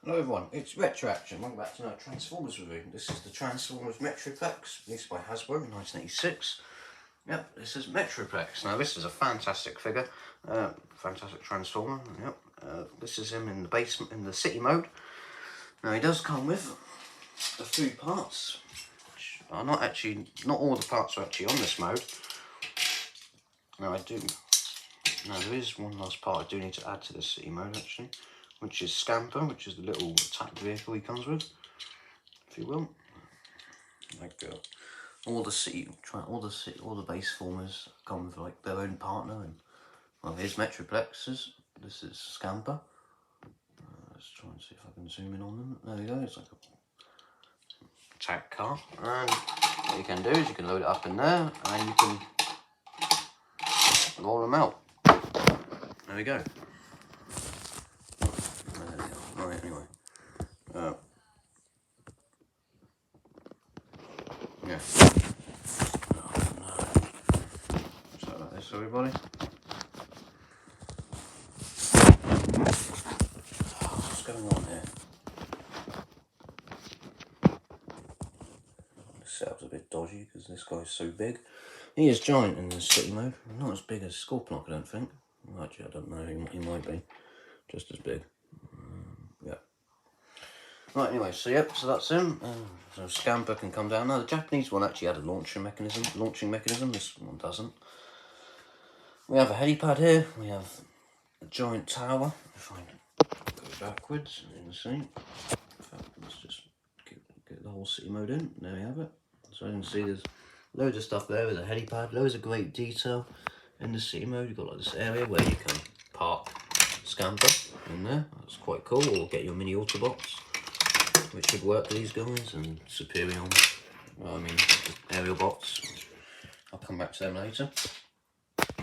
Hello everyone, it's Retro Action. Welcome back to another Transformers review. This is the Transformers Metroplex, released by Hasbro in 1986. Yep, this is Metroplex. Now this is a fantastic figure, fantastic Transformer. Yep, this is him in the basement, in the city mode. Now he does come with a few parts, which are not all the parts are actually on this mode. Now there is one last part I do need to add to this city mode actually, which is Scamper, which is the little attack vehicle he comes with, if you will. Like all the base formers come with like their own partner, and well, here's Metroplexes. This is Scamper. Let's try and see if I can zoom in on them. There we go. It's like a attack car, and what you can do is you can load it up in there, and you can roll them out. There we go. Right, anyway. Yeah. Oh, no. Sorry about this, everybody. What's going on here? The setup's a bit dodgy because this guy's so big. He is giant in the city mode. Not as big as Scorponok, I don't think. Actually, I don't know. He might be just as big. Yeah. Right, anyway, so yep, so that's him. So Scamper can come down. Now the Japanese one actually had a launching mechanism. This one doesn't. We have a helipad here. We have a giant tower. If I go backwards, you can see. In fact, let's just get the whole city mode in. There we have it. So you can see there's loads of stuff there with a helipad. Loads of great detail in the city mode. You've got like this area where you can park Scamper in there. That's quite cool. Or get your mini Autobots, which should work for these guys, and Superion, aerial bots. I'll come back to them later.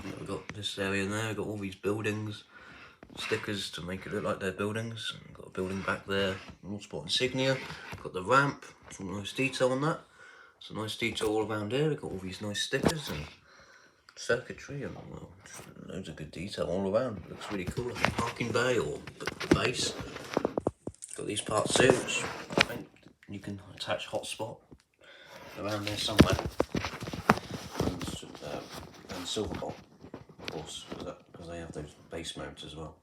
We've got this area there, we've got all these buildings, stickers to make it look like they're buildings. We've got a building back there, Autobot insignia. We've got the ramp, some nice detail on that. Some nice detail all around here. We've got all these nice stickers and circuitry, and well, loads of good detail all around. It looks really cool, like a parking bay or the base. Got these parts here, which I think you can attach hotspot around there somewhere. And Silverbolt, of course, because they have those base modes as well.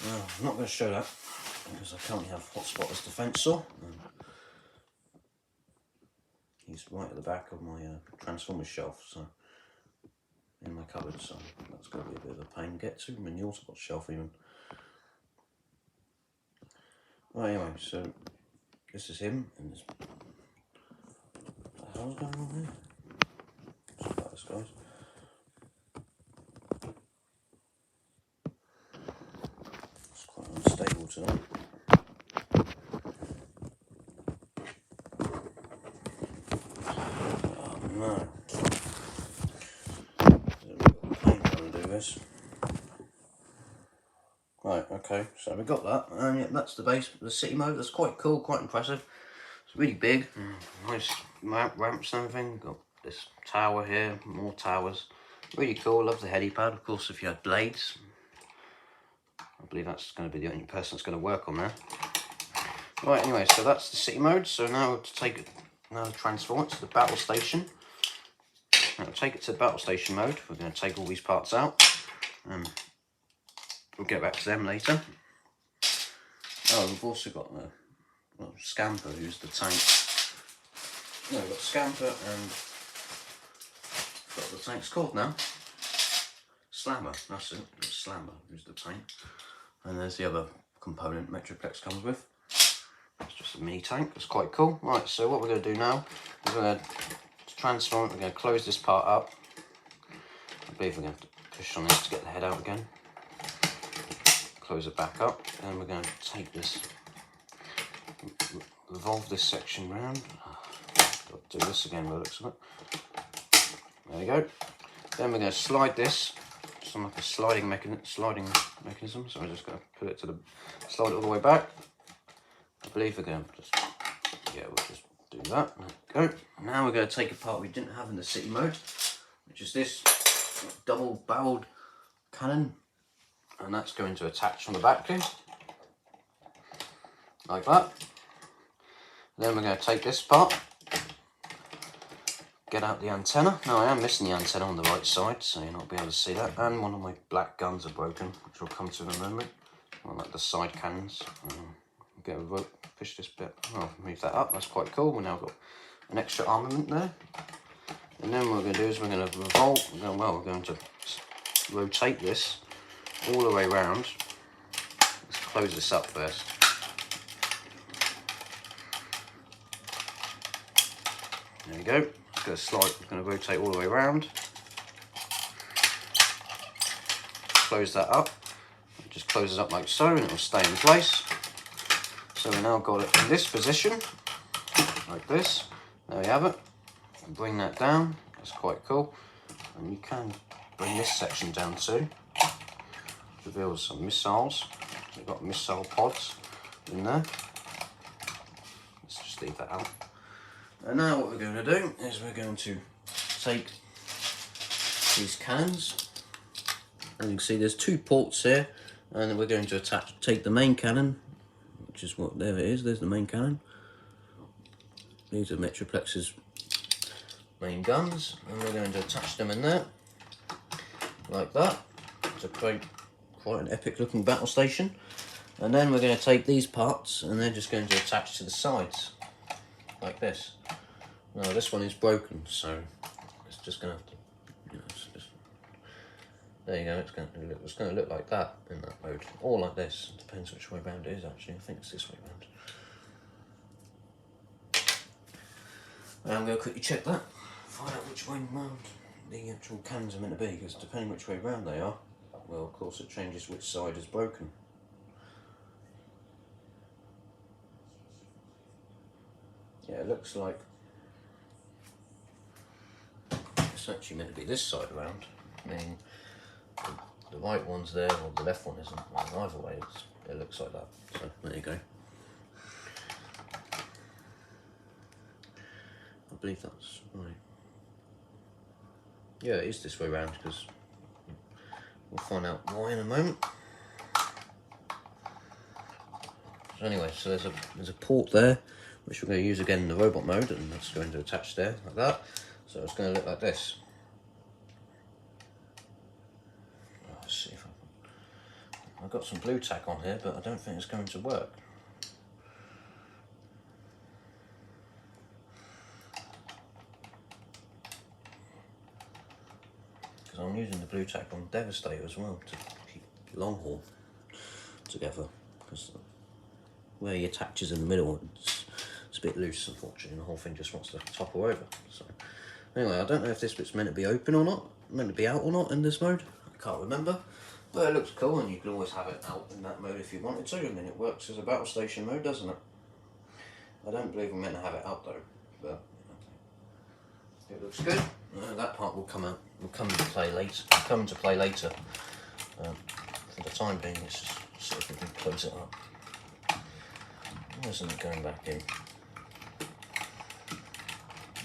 I'm not going to show that because I currently have hotspot as defense saw. He's right at the back of my Transformers shelf, so in my cupboard, so that's going to be a bit of a pain to get to. I'm in the Autobot shelf even. Right, anyway, so this is him, and there's what the hell's going on here? Sorry about this, guys. It's quite unstable tonight. Oh no. It's a bit of a pain trying to do this. Right, okay, so we got that, and yeah, that's the base, the city mode. That's quite cool, quite impressive. It's really big, nice ramps and everything. Got this tower here, more towers. Really cool, love the helipad. Of course, if you had blades, I believe that's going to be the only person that's going to work on there. Right, anyway, so that's the city mode. So now to transform it to the battle station. Now to take it to the battle station mode, we're going to take all these parts out. We'll get back to them later. Oh, we've also got Scamper, who's the tank. No, we've got Scamper and what the tank's called now. Slammer, that's it. It's Slammer, who's the tank. And there's the other component Metroplex comes with. It's just a mini tank. It's quite cool. Right, so what we're going to do now is we're going to transform it. We're going to close this part up. I believe we're going to have to push on this to get the head out again. Close it back up, and we're going to take this, revolve this section round. Got to do this again by the looks of it. There we go. Then we're going to slide this, some like a sliding mechanism. So we're just going to put it slide it all the way back. I believe we're going to just, yeah, we'll just do that. There we go. Now we're going to take a part we didn't have in the city mode, which is this double-barreled cannon and that's going to attach on the back here, like that. Then we're going to take this part, get out the antenna. Now I am missing the antenna on the right side, so you're not be able to see that. And one of my black guns are broken, which we'll come to in a moment. I like the side cannons. Get a rope, push this bit. I'll move that up. That's quite cool. We've now got an extra armament there. And then what we're going to do is we're going to revolve. Well, we're going to rotate this all the way around. Let's close this up first. There we go. It's going to slide. It's going to rotate all the way around. Close that up. It just closes up like so, and it will stay in place. So we now got it in this position, like this. There we have it. Bring that down. That's quite cool. And you can bring this section down too. Reveals some missiles. We've got missile pods in there. Let's just leave that out. And now what we're going to do is we're going to take these cannons. As you can see, there's 2 ports here, and we're going to take the main cannon, which is what, there it is, there's the main cannon. These are Metroplex's main guns, and we're going to attach them in there, like that, to create quite an epic looking battle station. And then we're going to take these parts, and they're just going to attach to the sides, like this. Now this one is broken, so it's just going to have to, you know, there you go, it's going to look like that in that mode, or like this. It depends which way round it is actually. I think it's this way round. I'm going to quickly check that, find out which way round the actual cannons are meant to be, because depending which way round they are, well, of course it changes which side is broken. Yeah, it looks like it's actually meant to be this side around, meaning the right one's there, or the left one isn't. Well, either way, it looks like that. So, there you go. I believe that's right. Yeah, it is this way round, because we'll find out why in a moment. So anyway, so there's a port there, which we're going to use again in the robot mode, and that's going to attach there, like that. So it's going to look like this. Let's see if I've got some blue tack on here, but I don't think it's going to work. Because I'm using the blue tack on Devastator as well to keep long haul together. Because where he attaches in the middle, it's a bit loose, unfortunately, and the whole thing just wants to topple over. So anyway, I don't know if this bit's meant to be open or not, meant to be out or not in this mode. I can't remember, but it looks cool, and you can always have it out in that mode if you wanted to. I mean, it works as a battle station mode, doesn't it? I don't believe we're meant to have it out though, but it looks good. That part will come out, will come into play later. For the time being, let's just see if we can close it up. Why isn't it going back in?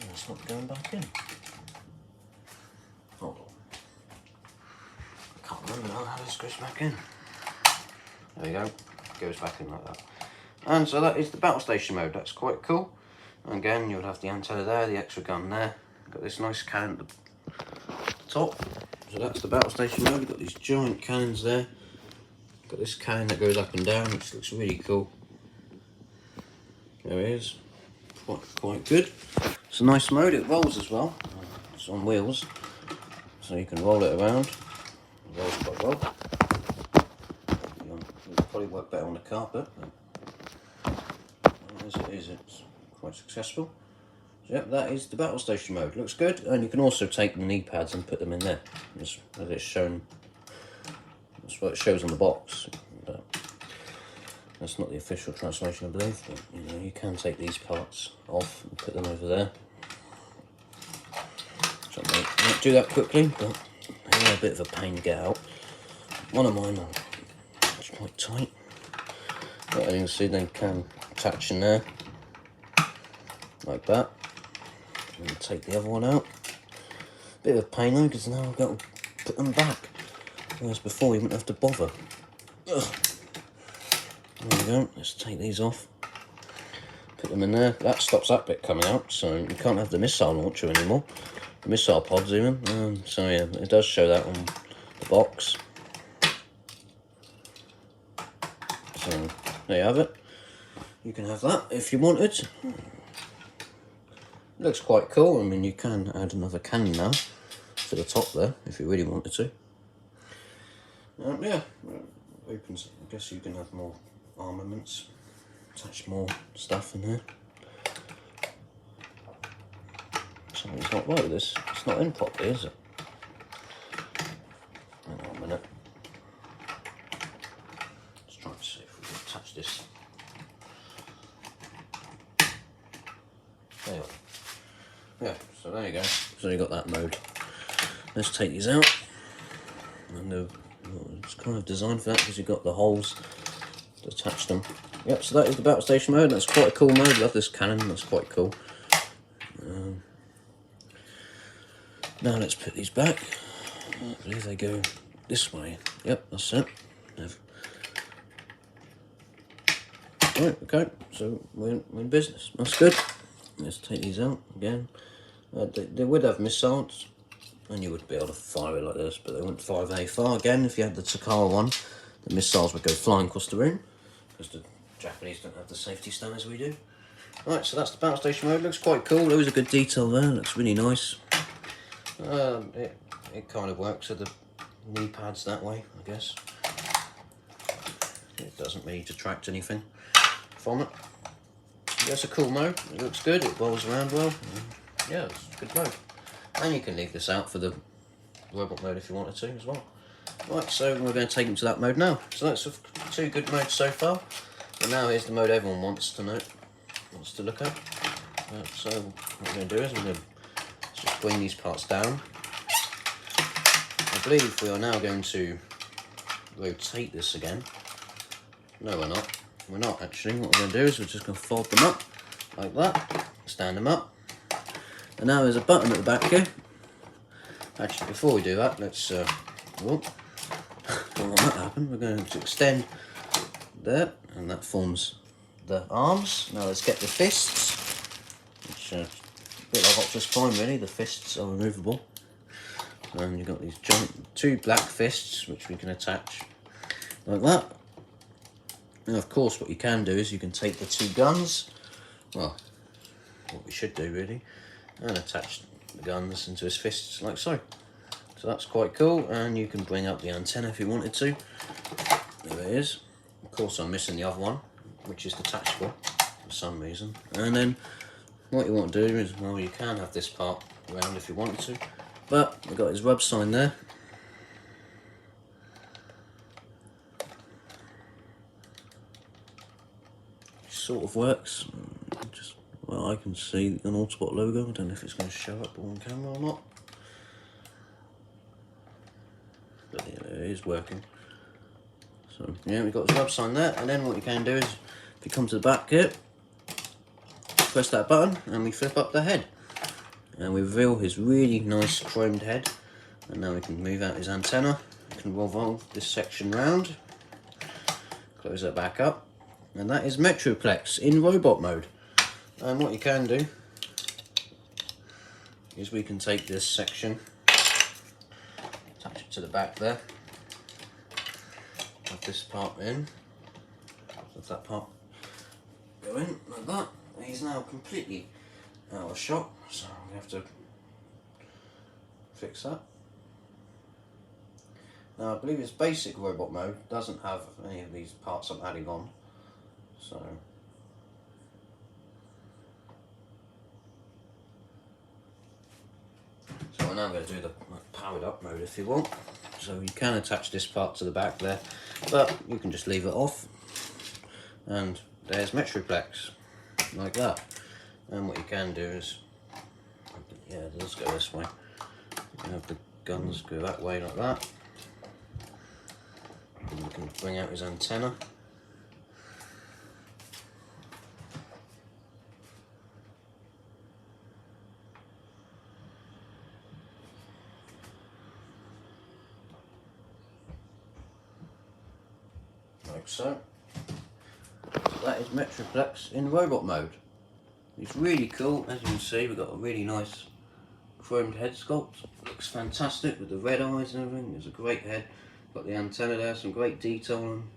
No, it's not going back in. Hold on. I can't remember now how this goes back in. There we go. It goes back in like that. And so that is the battle station mode. That's quite cool. And again, you'll have the antenna there, the extra gun there. Got this nice cannon at the top. So that's the battle station mode. You've got these giant cannons there. Got this cannon that goes up and down, which looks really cool. There it is. Quite good. It's a nice mode. It rolls as well. It's on wheels, so you can roll it around. It rolls quite well. It'll probably work better on the carpet, but as it is, it's quite successful. So yep, that is the battle station mode. Looks good, and you can also take the knee pads and put them in there, as it's shown. That's what it shows on the box. But that's not the official translation, I believe. But you know, you can take these parts off and put them over there. So I might do that quickly, but they're a bit of a pain to get out. One of mine is quite tight. But as you can see, they can attach in there like that. And take the other one out. Bit of a pain though, because now I've got to put them back. Whereas before you wouldn't have to bother. Ugh. There we go, let's take these off. Put them in there. That stops that bit coming out, so you can't have the missile launcher anymore. The missile pods even. So yeah, it does show that on the box. So there you have it. You can have that if you wanted. It looks quite cool. I mean, you can add another cannon now to the top there if you really wanted to. Yeah, opens. I guess you can have more armaments. Attach more stuff in there. Something's not right with this. It's not in properly, is it? Hang on a minute. Let's try and see if we can attach this. There you go. Yeah, so there you go. So you got that mode. Let's take these out. And it's kind of designed for that because you've got the holes to attach them. Yep, so that is the battle station mode. That's quite a cool mode. Love this cannon. That's quite cool. Now let's put these back. I believe they go this way. Yep, that's it. Right, okay, so we're in business. That's good. Let's take these out again. They would have missiles, and you would be able to fire it like this, but they wouldn't fire very far. Again, if you had the Takara one, the missiles would go flying across the room, because the Japanese don't have the safety stone as we do. Right, so that's the battle station mode. Looks quite cool. There was a good detail there. Looks really nice. It kind of works with the knee pads that way, I guess. It doesn't really detract anything from it. That's a cool mode. It looks good. It rolls around well. Yeah, it's a good mode. And you can leave this out for the robot mode if you wanted to as well. Right, so we're going to take them to that mode now. So that's two good modes so far. And now here's the mode everyone wants to know, wants to look at. So what we're going to do is we're going to just bring these parts down. I believe we are now going to rotate this again. No, we're not. We're not actually. What we're going to do is we're just going to fold them up like that, stand them up. And now there's a button at the back here. Actually, before we do that, let's don't want that to happen. We're going to extend there, and that forms the arms. Now let's get the fists, which a bit like Optimus Prime really. The fists are removable. And you've got these giant two black fists which we can attach like that. Now of course what you can do is you can take the two guns, well, what we should do really, and attach the guns into his fists like so. So that's quite cool, and you can bring up the antenna if you wanted to. There it is. Of course I'm missing the other one, which is detachable for some reason. And then what you want to do is, well, you can have this part around if you wanted to. But we've got his rub sign there. Sort of works. Just, well, I can see an Autobot logo. I don't know if it's going to show up on camera or not. But yeah, it is working. So yeah, we've got his rub sign there. And then what you can do is, if you come to the back here, press that button and we flip up the head. And we reveal his really nice chromed head. And now we can move out his antenna. We can revolve this section round. Close that back up. And that is Metroplex in robot mode. And what you can do is we can take this section, attach it to the back there. Have this part in. Let that part go in like that. And he's now completely out of shot, so we have to fix that. Now I believe his basic robot mode doesn't have any of these parts I'm adding on, so we're now going to do the powered up mode if you want. So you can attach this part to the back there, but you can just leave it off, and there's Metroplex like that. And what you can do is, yeah, let's go this way. You can have the guns go that way like that. And you can bring out his antenna. like so. That is Metroplex in robot mode. It's really cool. As you can see, we've got a really nice chromed head sculpt. Looks fantastic with the red eyes and everything. It's a great head. Got the antenna there, some great detail on him.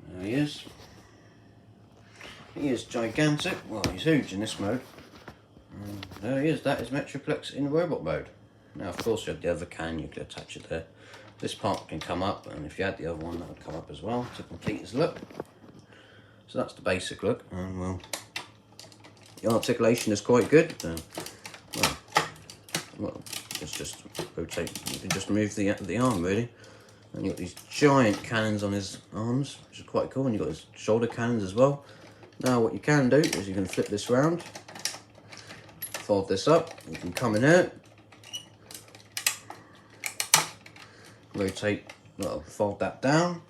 There he is. He is gigantic. Well, he's huge in this mode. And there he is. That is Metroplex in robot mode. Now, of course, you have the other cannon. You could attach it there. This part can come up, and if you had the other one, that would come up as well to complete his look. So that's the basic look, and well, the articulation is quite good. Well, it's just rotate. You can just move the arm really, and you've got these giant cannons on his arms, which is quite cool. And you've got his shoulder cannons as well. Now, what you can do is you can flip this round, fold this up. You can come in here. Rotate, well, fold that down,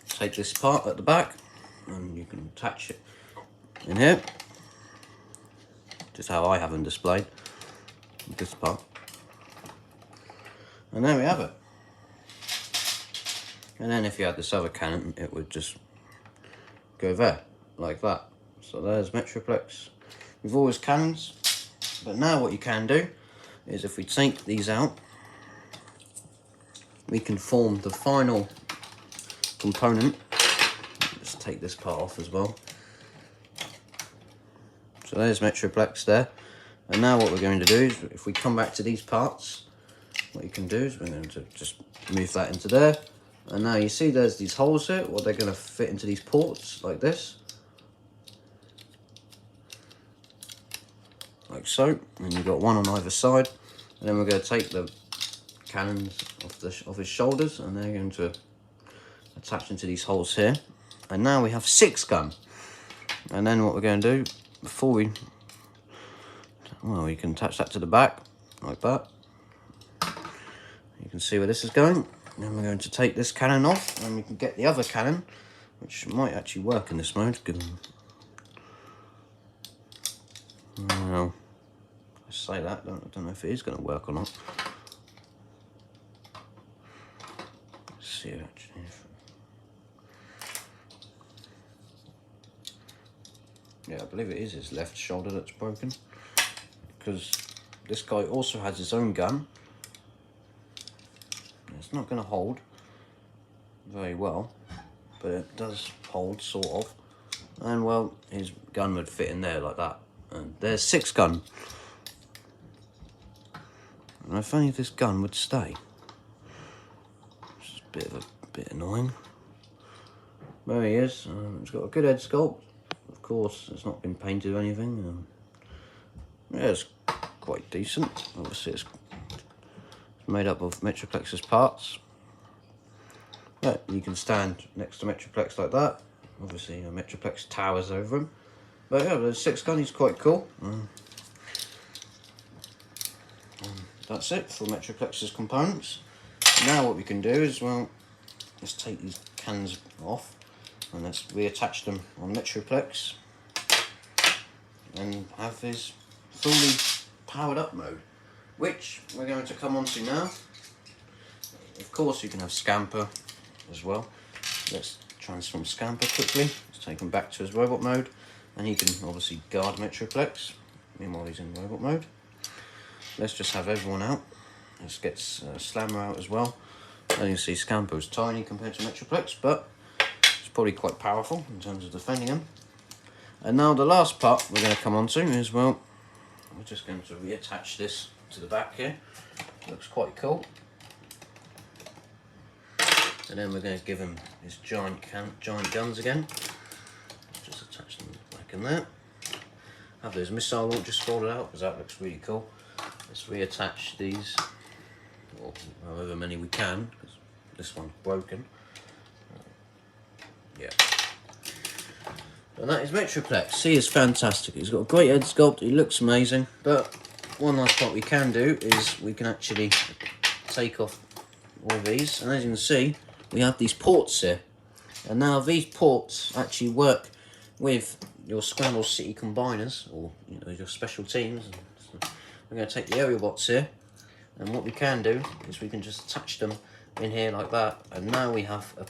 take this part at the back, and you can attach it in here, just how I have them displayed, this part, and there we have it. And then if you had this other cannon, it would just go there, like that. So there's Metroplex with all his cannons. But now what you can do is, if we take these out, we can form the final component. Let's take this part off as well. So there's Metroplex there. And now what we're going to do is, if we come back to these parts, what you can do is we're going to just move that into there. And now you see there's these holes here. Well, they're going to fit into these ports like this. Like so. And you've got one on either side. And then we're going to take the cannons off his shoulders, and they're going to attach into these holes here. And now we have 6 gun. And then what we're going to do, before we can attach that to the back like that. You can see where this is going. Then we're going to take this cannon off, and we can get the other cannon, which might actually work in this mode. Well, I say that, I don't know if it is going to work or not. See actually. Yeah, I believe it is his left shoulder that's broken, because this guy also has his own gun. It's not going to hold very well, but it does hold, sort of. And well, his gun would fit in there like that. And there's 6 gun. And if only this gun would stay. Bit annoying. There he is. It's got a good head sculpt. Of course, it's not been painted or anything. Yeah, it's quite decent. Obviously, it's made up of Metroplex's parts. Yeah, you can stand next to Metroplex like that. Obviously, Metroplex towers over him. But yeah, the 6 gun is quite cool. That's it for Metroplex's components. Now what we can do is, well, let's take these cannons off and let's reattach them on Metroplex and have his fully powered up mode, which we're going to come on to now. Of course, you can have Scamper as well. Let's transform Scamper quickly. Let's take him back to his robot mode, and he can obviously guard Metroplex meanwhile he's in robot mode. Let's just have everyone out. Let's get Slammer out as well. And you can see Scamper is tiny compared to Metroplex, but it's probably quite powerful in terms of defending him. And now the last part we're going to come on to is, well, we're just going to reattach this to the back here. Looks quite cool. And then we're going to give him his giant guns again. Just attach them back in there. Have those missile launchers folded out, because that looks really cool. Let's reattach these, or however many we can, because this one's broken. Yeah. And that is Metroplex. He is fantastic. He's got a great head sculpt. He looks amazing. But one last part we can do is we can actually take off all these. And as you can see, we have these ports here. And now these ports actually work with your Scramble City combiners, or your special teams. We're going to take the aerial bots here, and what we can do is we can just attach them in here like that, and now we have a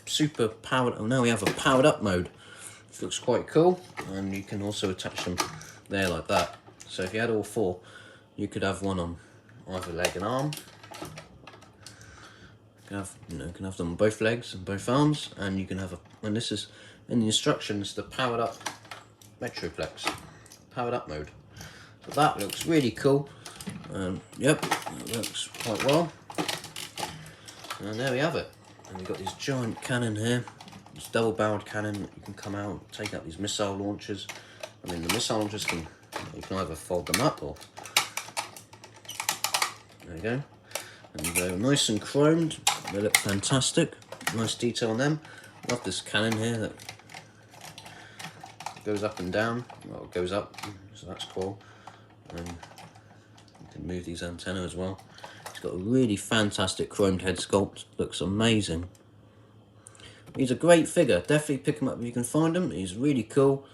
now we have a powered up mode, which looks quite cool. And you can also attach them there like that. So if you had all 4, you could have one on either leg and arm. You can have them on both legs and both arms, and you can have and this is in the instructions, the powered up Metroplex, powered up mode. So that looks really cool. Yep, that works quite well. And there we have it. And we've got this giant cannon here, this double-barreled cannon that you can come out and take out these missile launchers. I mean, the missile launchers you can either fold them up or there you go. And they're nice and chromed. They look fantastic. Nice detail on them. Love this cannon here that goes up and down. Well, it goes up, so that's cool. And you can move these antennae as well. It's got a really fantastic chromed head sculpt. Looks amazing. He's a great figure. Definitely pick him up if you can find him. He's really cool.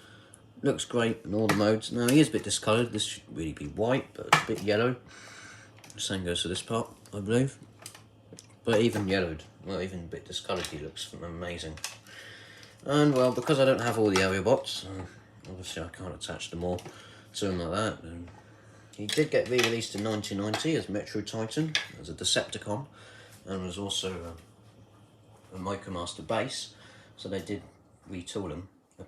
Looks great in all the modes. Now he is a bit discoloured. This should really be white, but it's a bit yellow. The same goes for this part, I believe. But even yellowed, well, even a bit discoloured, he looks amazing. And well, because I don't have all the Autobots, obviously I can't attach them all to him like that. He did get re-released in 1990 as Metro Titan, as a Decepticon, and was also a Micromaster base. So they did retool him a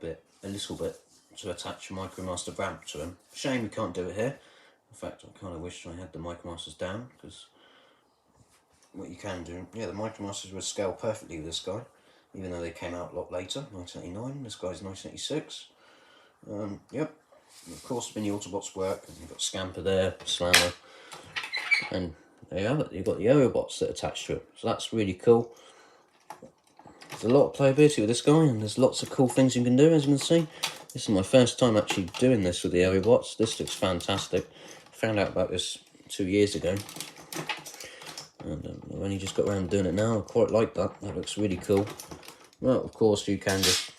little bit, to attach a Micromaster ramp to him. Shame we can't do it here. In fact, I kind of wish I had the Micromasters down, because what you can do, yeah, the Micromasters would scale perfectly with this guy, even though they came out a lot later, 1989. This guy's 1986. Yep, of course, many Autobots work. And you've got Scamper there, Slammer, and there you have it. You've got the Autobots that attach to it, so that's really cool. There's a lot of playability with this guy, and there's lots of cool things you can do, as you can see. This is my first time actually doing this with the Autobots. This looks fantastic. I found out about this 2 years ago, and I've only just got around to doing it now. I quite like that. That looks really cool. Well, of course, you can just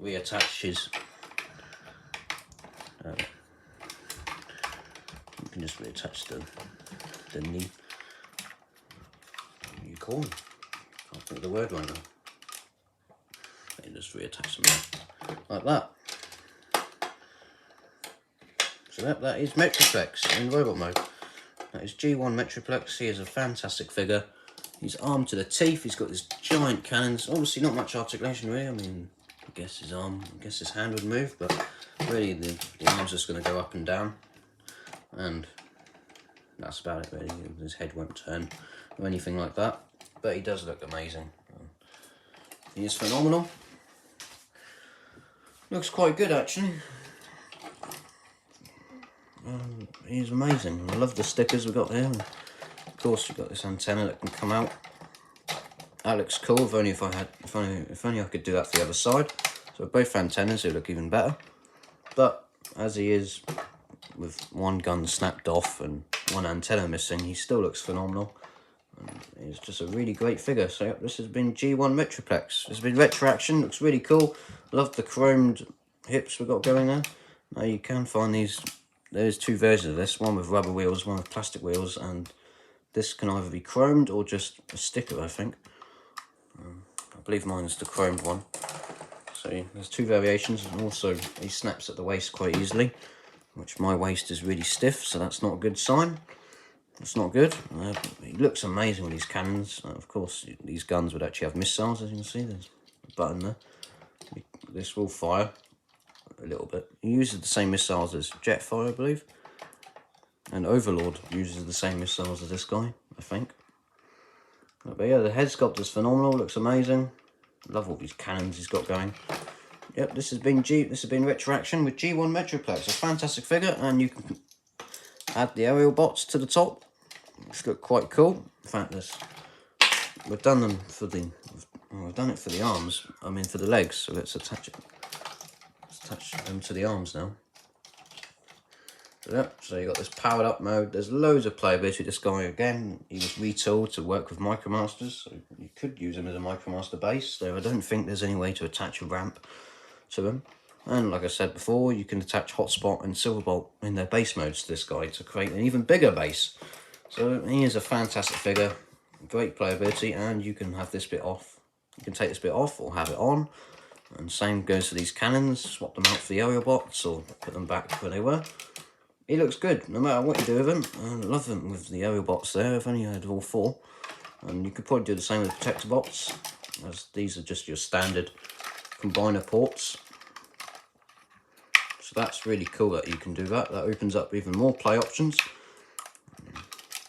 reattach his. You can just reattach the knee. What do you call them? Can't think of the word right now. You just reattach them there, like that. So that is Metroplex in robot mode. That is G1 Metroplex. He is a fantastic figure. He's armed to the teeth. He's got this giant cannons. Obviously not much articulation really. I mean, I guess his hand would move, but really the arm's just going to go up and down. And that's about it really. His head won't turn or anything like that. But he does look amazing. He is phenomenal. Looks quite good actually. He's amazing. I love the stickers we've got here. And of course, you've got this antenna that can come out. That looks cool. If only I could do that for the other side. So both antennas, it would look even better. But as he is, with one gun snapped off and one antenna missing, he still looks phenomenal. And he's just a really great figure. So yep, this has been G1 Metroplex. This has been Retroaction. Looks really cool. Love the chromed hips we've got going there. Now you can find these. There's 2 versions of this, one with rubber wheels, one with plastic wheels, and this can either be chromed or just a sticker, I think. I believe mine is the chromed one. So there's 2 variations, and also he snaps at the waist quite easily, which my waist is really stiff, so that's not a good sign. That's not good. He looks amazing with these cannons. Of course, these guns would actually have missiles, as you can see. There's a button there. This will fire a little bit. He uses the same missiles as Jetfire, I believe. And Overlord uses the same missiles as this guy, I think. But yeah, the head sculpt is phenomenal. Looks amazing. Love all these cannons he's got going. Yep, this has been Retroaction with G1 Metroplex. A fantastic figure, and you can add the aerial bots to the top, which look quite cool. In fact, we've done them for we've done it for the arms. I mean for the legs. So let's attach it. Let's attach them to the arms now. So, yep, so you got this powered up mode. There's loads of playability with this guy. Again, he was retooled to work with Micromasters, so you could use him as a Micromaster base. So I don't think there's any way to attach a ramp to him. And like I said before, you can attach Hotspot and Silverbolt in their base modes to this guy to create an even bigger base. So he is a fantastic figure. great playability, and you can have this bit off. You can take this bit off or have it on. And same goes for these cannons. Swap them out for the Autobots or put them back where they were. It looks good, no matter what you do with them. I love them with the Autobots there. I've only had all 4. And you could probably do the same with the Protector Bots, as these are just your standard combiner ports. So that's really cool that you can do that. That opens up even more play options.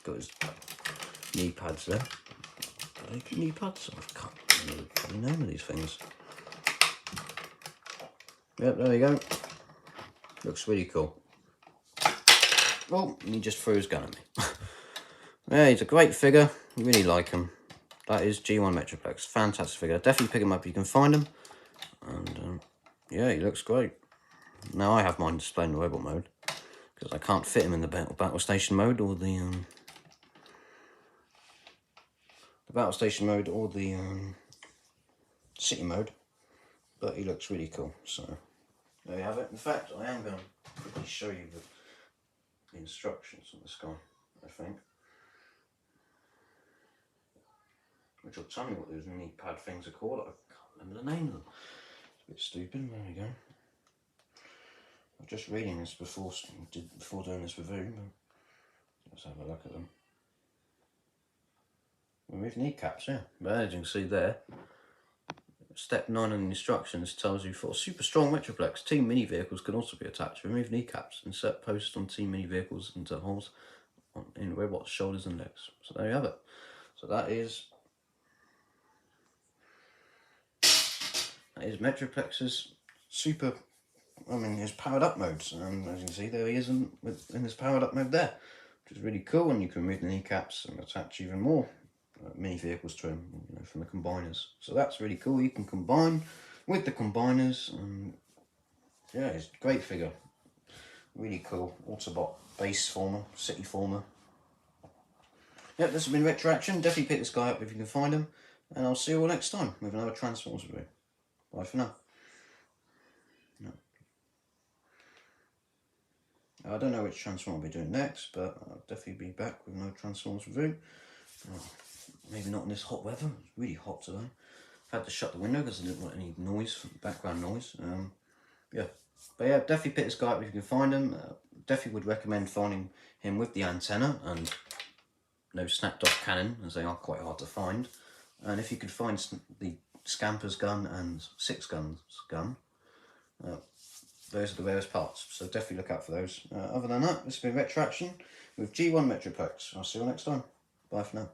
Got his knee pads there. Are they knee pads? I can't remember the name of these things. Yep, there you go. Looks really cool. Oh, and he just threw his gun at me. Yeah, he's a great figure. Really like him. That is G1 Metroplex. Fantastic figure. Definitely pick him up if you can find him. And yeah, he looks great. Now I have mine displayed in the robot mode because I can't fit him in the battle station mode or the battle station mode or the city mode. But he looks really cool. So there you have it. In fact, I am going to quickly show you the instructions on this guy, I think. Which will tell me what those knee pad things are called. I can't remember the name of them. It's a bit stupid. There we go. I was just reading this before doing this review. But let's have a look at them. Remove kneecaps, yeah. But as you can see there, step 9 on the instructions tells you for super strong Metroplex, team mini vehicles can also be attached. Remove kneecaps. Insert posts on team mini vehicles into holes in robots' shoulders and legs. So there you have it. So that is Metroplex's super, his powered up modes. As you can see, there he is in his powered up mode there, which is really cool. And you can remove the kneecaps and attach even more mini vehicles to him, from the combiners. So that's really cool. You can combine with the combiners, and yeah, it's a great figure. Really cool. Autobot base former, city former. Yep, this has been Retroaction. Definitely pick this guy up if you can find him, and I'll see you all next time with another Transformers review. Bye for now. No. I don't know which Transformer I'll be doing next, but I'll definitely be back with another Transformers review. Maybe not in this hot weather. It's really hot today. I've had to shut the window because I didn't want any noise, background noise. Yeah, but yeah, definitely pick this guy up if you can find him. Definitely would recommend finding him with the antenna and no snapped off cannon, as they are quite hard to find. And if you could find the Scamper's gun and Six Guns gun, those are the rarest parts, so definitely look out for those. Other than that, this has been Retroaction with G1 Metroplex. I'll see you all next time. Bye for now.